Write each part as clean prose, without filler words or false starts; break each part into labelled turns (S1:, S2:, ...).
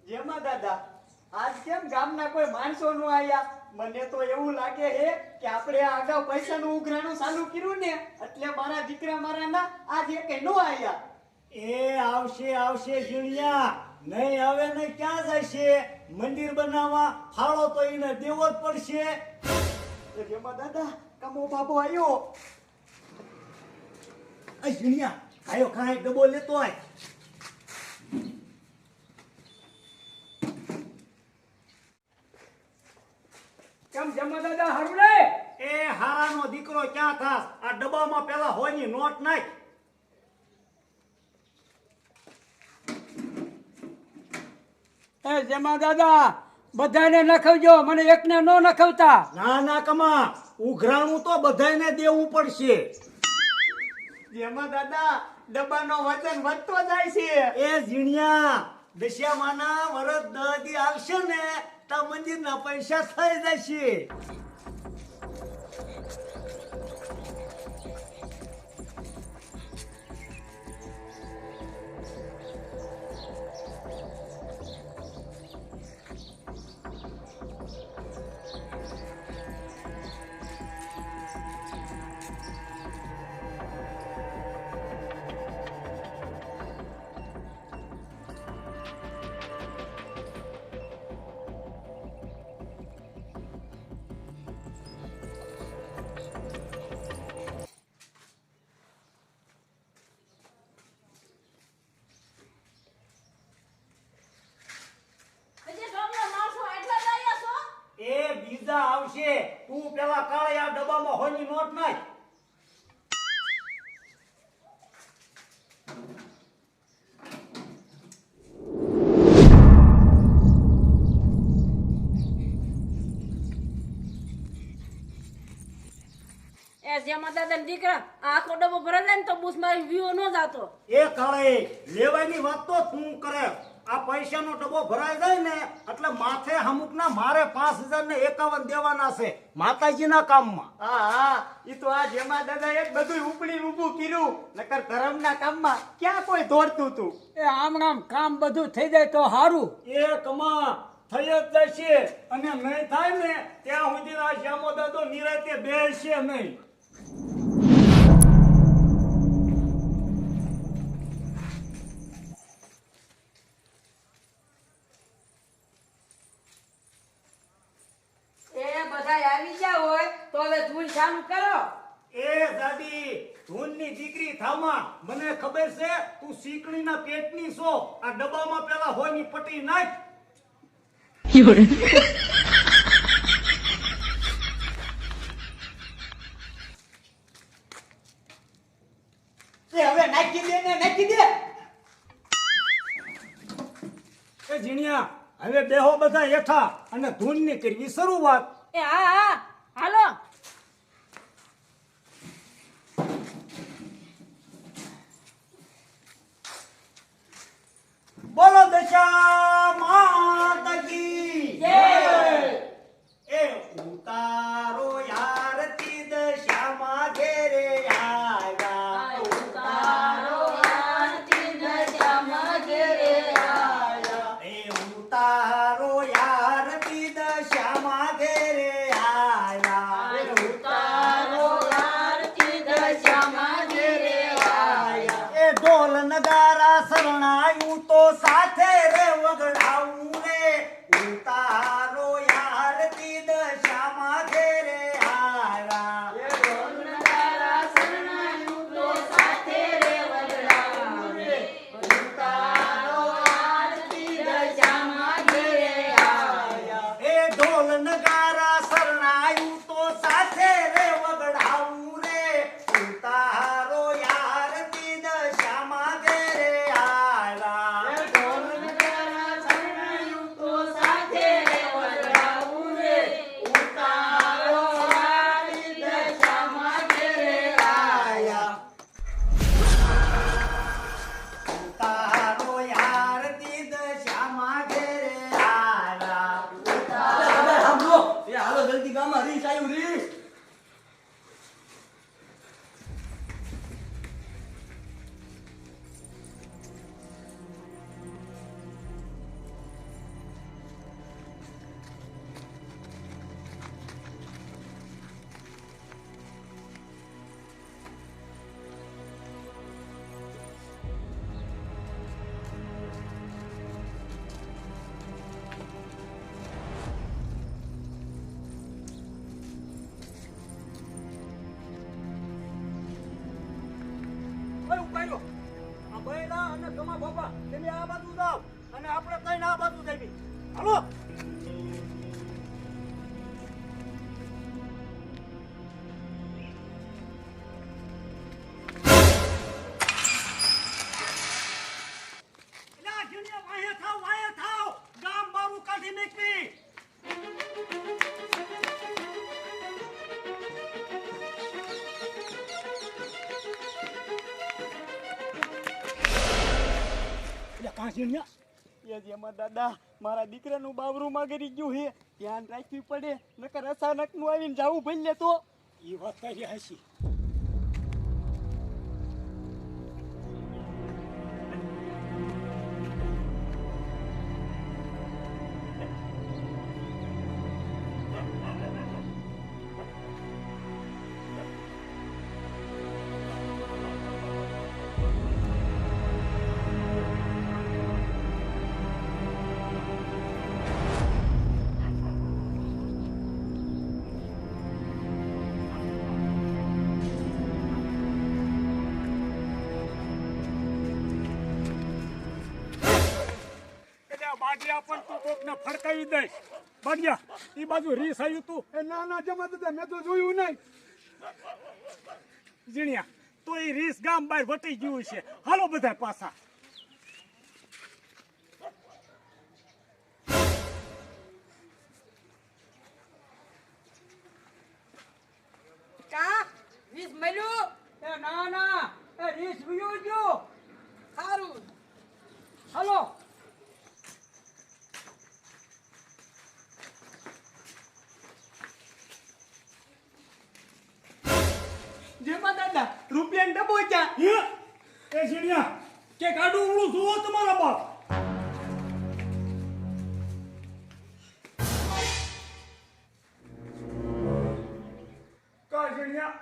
S1: જેમાં દાદા આજ કેમ ગામના કોઈ માણસો નો આયા? મને તો એવું લાગે છે કે આપણે આ અગાઉ પૈસાનું ઉઘરાણું ચાલુ કર્યું ને એટલે મારા દીકરા મારા ના આજ એકે નો આયા.
S2: એ આવશે આવશે જીણિયા, નહીં આવે ને ક્યાં જશે? મંદિર બનાવવા ફાળો તો એને દેવો જ પડશે.
S1: જેમાં દાદા કમો બાબો આવ્યો.
S2: એ જીણિયા, આયો કાંઈ ડબો લેતો આય.
S3: કેમ જમા દાદા હારું રે?
S2: એ હારાનો દીકરો ક્યાં થાસ? આ ડબ્બામાં પેલા હોયની નોટ નાખ.
S3: એ જમા દાદા બધાને નખવજો, મને એકને નો નખવતા.
S2: ના ના કમા, ઉઘરાણું તો બધાયને દેવું પડશે.
S1: જેમાં દાદા ડબ્બાનો વજન વધતો જાય છે.
S2: એ જીણિયા, દશિયામાના વરસ 10 દી આવશે ને તો મંદિરના પૈસા થઈ જશે. એ બીજા આવશે, તું પેલા કાળે આ ડબ્બામાં હોયની નોટ નાખ.
S4: એ જેમાં દાદા દીકરા આખો ડબ્બો ભરાય જાય ને તો બુસ મારી વ્યૂ નો જાતો.
S2: એ કાળે લેવાની વાત તો તું કરે. આ પૈસાનો ડબ્બો ભરાઈ જાય ને એટલે માથે અમુકના મારે 5051 દેવાના છે માતાજીના કામમાં.
S1: હા હા, ઈ તો આ જેમાં દાદા એક બધું ઉપડી ઊભું કર્યું. નકર ધર્મના કામમાં ક્યાં કોઈ દોડતું તું.
S3: એ આમ આમ કામ બધું થઈ જાય તો હારું.
S2: એ કમા થઈ જ જશે, અને નહીં થાય ને ત્યાં સુધી આ શ્યામો દાદો નિરાતે બેસશે નહીં.
S4: એ બધા આવી ગયા હોય તો હવે ધૂન ચાલુ કરો.
S2: એ દાદી, ધૂનની દીકરી થામા, મને ખબર છે તું શીકણીના પેટની છો. આ ડબ્બામાં પેલા હોયની પટ્ટી નાખ.
S1: એ હવે નાખી દે ને, નાખી દે.
S2: એ જીણિયા, હવે બેહો બધા હેઠા અને ધૂનની કરવી શરૂઆત.
S4: એ હા હા હાલો.
S2: બોલો દશા માતા કી
S4: જય.
S2: એ ઉતારો યારતી દશામાં ઘેરે આવ્યા.
S4: ઉતારો આરતી દશામાં ઘેરે આયા.
S2: એ ઉતારો યારતી દશામાં ઘેરે આવ્યા.
S4: ઉતારો આરતી દશામાં ઘેરે આયા.
S2: એ ઢોલ નગારા શરણાયું તો સાથે રે વગડાવું રે. ઉતારો યારતી દશામાં ઘેરે આવ્યા.
S4: નગારા શરણાયું તો સાથે રે વગડાવું રે. ઉતારો આરતી દશામાં ઘેરે આયા.
S2: એ ઢોલ નગારા શરણાયું તો સાથે રે વગડાવું રે. ઉતારો યારતી દશામાં ઘેરે આવ્યા.
S4: ઢોલ નગારા શરણાયું તો સાથે રે વગડાવું રે. ઉતારો આરતી દશામાં ઘેરે આયા.
S2: ઉતારો યારતી દશામાં ઘેરે આવ્યા.
S1: હાલો જલ્દી ગામમાં રીસ આવ્યું રીસ.
S2: હાલો. એલા, જીણિયા, વાહે થાવ. ગામ મારું કાઢી નાખવી. એટલે કાં જીણિયા?
S1: એ જેમાં દાદા મારા દીકરાનું બાવરું ગરી ગયું હે, ધ્યાન રાખવી પડે, નકર અચાનક નું આવીને જાવું ભલે તો.
S2: એ વાત કરી હશી. બાડિયા પણ તું કોકને ફડકાવી દઈશ. બાડિયા, એ બાજુ રીસ આવ્યું તું.
S3: એ ના ના જમા દાદા મેં તો જોયું નહીં.
S2: જીણિયા, તો એ રીસ ગામ બહાર વટી ગયું છે. હાલો બધા પાછા.
S4: કા વીસ મળ્યું
S3: એ ના ના એ રીસ વિયું ગયો.
S4: સારું
S3: હાલો.
S1: જેમાં દાદા રૂપિયા ડબ્બો ક્યાં?
S2: હે? એ જીણિયા, કે ગાડું ઉળું જુઓ તમારા બાપ.
S1: કા જીણ્યા?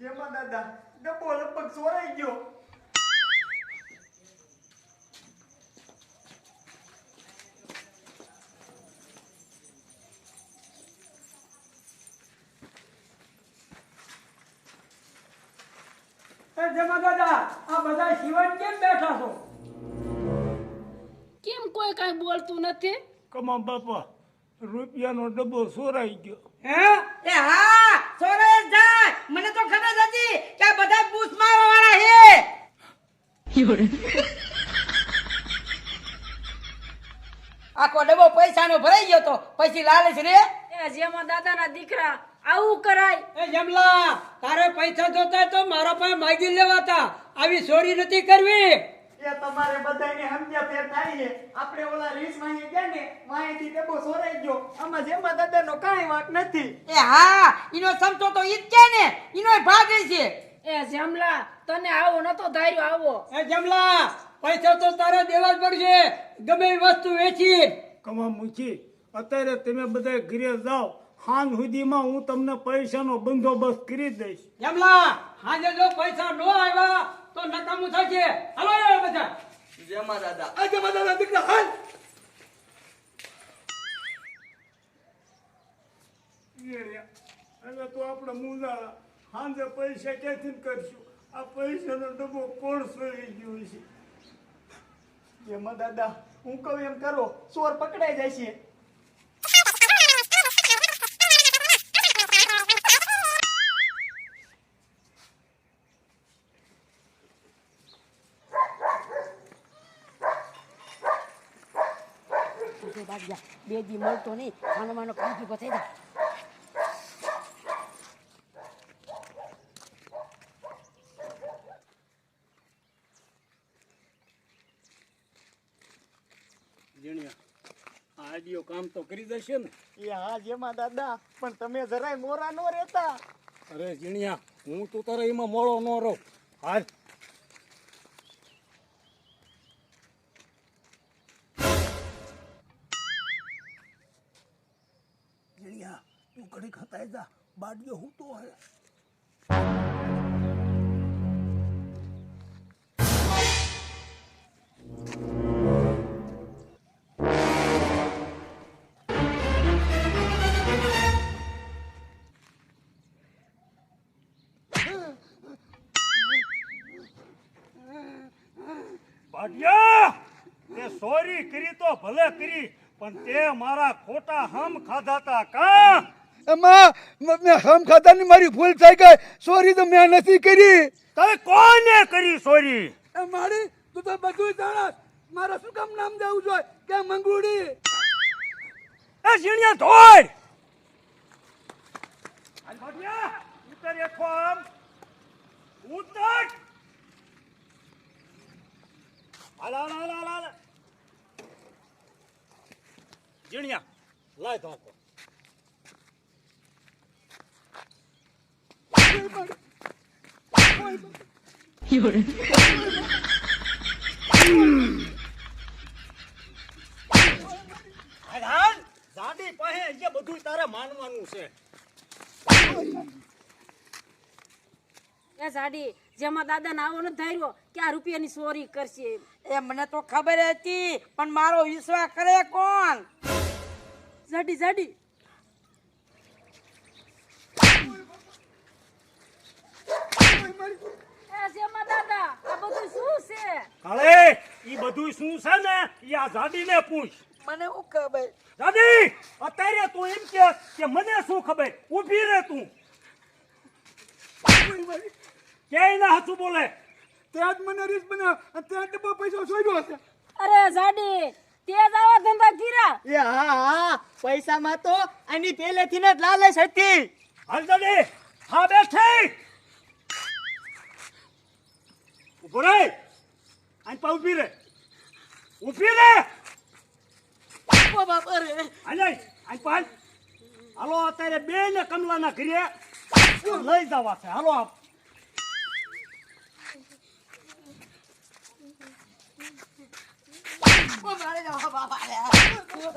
S1: જેમાં દાદા ડબ્બો લગભગ ચોરાઈ ગયો.
S3: એ જમા દાદા આ બધા શિવન કેમ બેઠા છો?
S4: કેમ કોઈ કાંઈ બોલતું નથી?
S2: કમા બાપા, રૂપિયાનો ડબ્બો ચોરાઈ ગયો.
S3: હે
S5: એ હા સોરે જાય મને તો ખબર જ હતી કે આ બધા બૂસ મારવા વાળા હે આખો ડબ્બો પૈસાનો ભરાઈ ગયો તો પછી લાલચ રે
S4: એ જેમાં દાદાના દીકરા આવું કરાય?
S3: એ જમલા તારે પૈસા જોતા તો મારા પાસે માગી લેવાતા. આવી ચોરી નથી કરવી.
S1: એ તમારે બધાને સમજ્યા ફેર થાય છે. આપણે ઓલા રીસ માં ગયા ને, વાંહેથી ડબ્બો ચોરાઈ ગયો. આમાં જેમાં દાદાનો કાંઈ વાંક નથી.
S5: એ હા ઈનો સમતો તો ઈ જ કે ને ઈનો ભાગે છે
S4: એ જેમલા તને આવો નતો ધાર્યો આવો.
S3: એ જમલા પૈસા તો તારે દેવા જ પડશે, ગમે એ વસ્તુ વેચી.
S2: કમા મૂકી, અત્યારે તમે બધા ઘરે જાઓ. હાંજ સુધીમાં હું તમને પૈસાનો બંદોબસ્ત કરી દઈશ.
S3: જમલા હાજે જો પૈસા નો આવ્યા તો નકામું થશે. હાલો એ બધા.
S1: જેમાં દાદા
S3: આ જમા દાદા દીકરા હાલ.
S2: હવે તો આપણે મુંજાળા હાંજે પૈસા ક્યાંથી કરશું? આ પૈસાનો ડબ્બો કોણ ચોરી ગયો છે?
S1: જેમાં દાદા હું કહું એમ કરો, ચોર પકડાઈ જાય છે.
S5: બે દી મળતો નહીં માનો માનો કાંઠી પર થઈ જાય
S2: જીણિયા, આ આઈડિયો કામ તો કરી દેશે ને?
S1: એ હા જેમાં દાદા, પણ તમે જરાય મોરા નો રહેતા.
S2: અરે જીણિયા, હું તો તારે એમાં મોળો ન રહું. હાલ. જીણિયા, તું ઘડીક હતાઈ જા. બાડીઓ હું તો હે. બાડિયા, તે ચોરી કરી તો ભલે કરી, પણ તે મારા ખોટા હમ ખાધા તા કા
S6: એમાં મેં હમ ખાતાની મારી ભૂલ થઈ ગઈ. સોરી તો મેં નથી કરી.
S2: તે કોને કરી સોરી?
S6: એ મારી તું તો બધું જાણસ. મારે શું કામ નામ દેવું જોઈએ કે મંગુડી?
S2: એ ઝીણિયા ધોય હાલ ભાટિયા ઉતર એઠો આમ ઉતર હાલ હાલ હાલ હાલ હાલ ઝીણિયા લાય ધોકો હાલ હાલ જાડી પાસે એ બધું તારે માનવાનું છે.
S4: એ સાડી જેમાં દાદા ને આવો નથી ધાર્યો કે આ રૂપિયાની ચોરી કરશે.
S5: એ મને તો ખબર હતી પણ મારો વિશ્વાસ કરે કોણ?
S4: સાડી સાડી એ જેમાં દાદા આ બધું શું છે?
S2: કાળે ઈ બધું શું છે ને ઈ આ જાડીને પૂછ.
S5: મને શું ખબર?
S2: જાડી અત્યારે તું એમ કે મને શું ખબર? ઊભી રહે તું. ક્યાંય ના હાચું બોલે.
S6: ત્યાં જ મને રીસ બનાવ અને ત્યાં ડબ્બો પૈસો સોર્યો છે.
S4: અરે સાડી તે જ આવા ધંધા કર્યા?
S1: એ હા પૈસામાં તો આની પહેલેથી જ લાલચ હતી.
S2: હાલ જાડી હા બેઠી ઉભો રહે આઈ પા ઊભી રહે ઊભી રહે
S5: ઓ બાપા રે!
S2: હાલે આઈ પા હાલો અત્યારે બે ને કમલાના ઘરે લઈ જવા છે. હાલો આપ
S5: ઓ મારે જવા બાપા રે! ઓ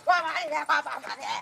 S5: મારે જવા બાપા રે!